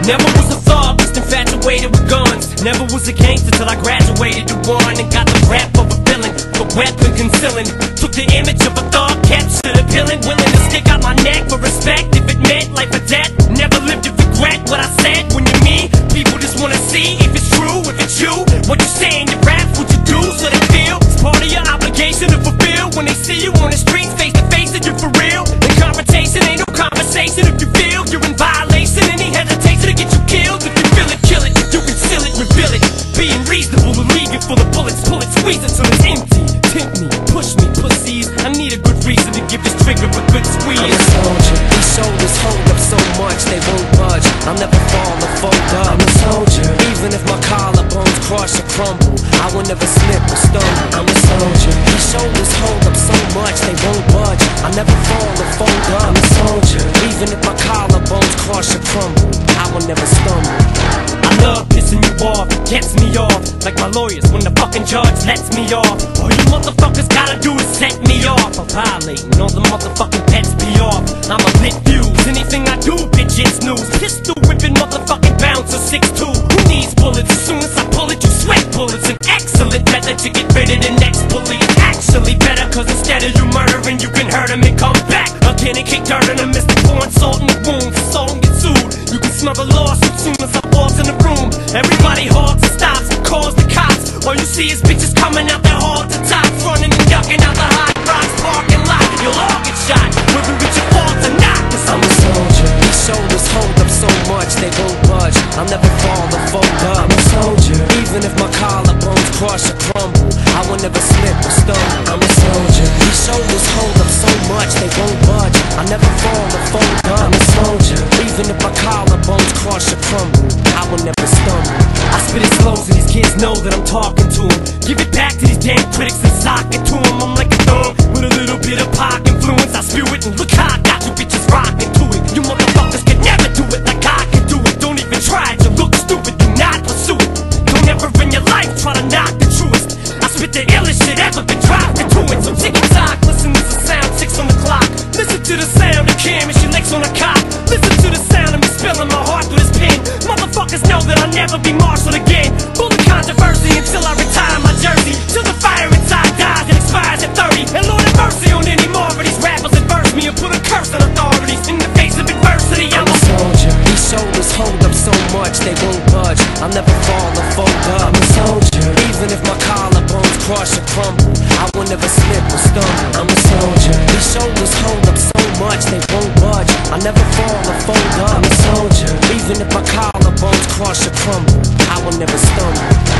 Never was a thug, just infatuated with guns. Never was a gangster till I graduated to one and got the rap of a villain, the weapon concealing. Took the image of a thug, captured a villain, willing to stick out my neck for respect if it meant life or death. Never lived to regret what I said. When you're me, people just wanna see if it's true, if it's you. What you say in your rap, what you do, so they feel it's part of your obligation to fulfill. When they see you on the streets, face to face, that you're for real. And confrontation ain't no conversation. If you feel you're in violation, any hesitation to get you killed. If you feel it, kill it. You conceal it, reveal it. Being reasonable will leave you full of bullets. Pull it, squeeze it till it's empty. Tempt me, push me, pussies. I need a good reason to give this trigger a good squeeze. I'm a soldier. These shoulders hold up so much they won't budge. I'll never fall or fold up. I'm a soldier. Even if my collarbones crush or crumble, I will never slip or stumble. I'm a soldier. These shoulders hold up so much they won't budge. I'll never fall or fold up. I'm a soldier. Even if my collarbones crush or crumble, I will never stumble. I love pissing you off, gets me off. Like my lawyers when the fucking judge lets me off. All you motherfuckers gotta do is set me off. I'm violating all the motherfucking pets be off. I'm a lit fuse, anything I do, bitch, it's news. Pistol whipping motherfucking bouncer 6'2". Who needs bullets? As soon as I pull it, you sweat bullets. An excellent method to get rid of the next bully. It's actually better, cause instead of you murdering, you can hurt him and come back again and kick dirt in him. Mr. Pouring salt in the wounds, the soul get sued. You can smell the lawsuit soon as I walk in the room. Everybody halts and stops, calls the cops. All you see is bitches coming out their halls to top, running and ducking out the hot rocks parking lot. You'll all get shot, whether it's your fault or not. Cause I'm a soldier. These shoulders hold up so much they won't budge. I'll never fall or fold up. I'm a soldier. Even if my collarbones crush or crumble, I will never slip or stumble. I'm a soldier. These shoulders hold up so much they won't budge. I'll never fall or fold up. I'm a soldier. Even if my collarbones crush or crumble, I will never stumble. I spit it slow so these kids know that I'm talking to them. Give it back to these damn critics and sock it to them. I'm like a thumb with a little bit of pop influence. I spew it and look how I got you bitches rocking to it. You motherfuckers can never do it like I can do it. Don't even try it, you look stupid, do not pursue it. Don't ever in your life try to knock the truest. I spit the illest shit ever been dropped into it. So tick tock, listen to the sound, 6 on the clock. Listen to the sound of Kim and she licks on the cock. Listen to the sound of me spilling my heart through this pen. Motherfuckers know that I'll never be marshaled again. Full of controversy until I retire my jersey. Till the fire inside dies and expires at 30. And Lord have mercy on any more of these rappers that verse me and put a curse on authorities. In the face of adversity, I'm a soldier. These shoulders hold up so much they won't budge. I'll never fall or fold up. I'm a soldier. Even if my collarbones crush or crumble, I will never slip or stumble. I'm a soldier. These shoulders hold up so much they won't budge. I'll never fall or fold up. I'm a soldier. Even if my collarbones crush or crumble, I will never stumble.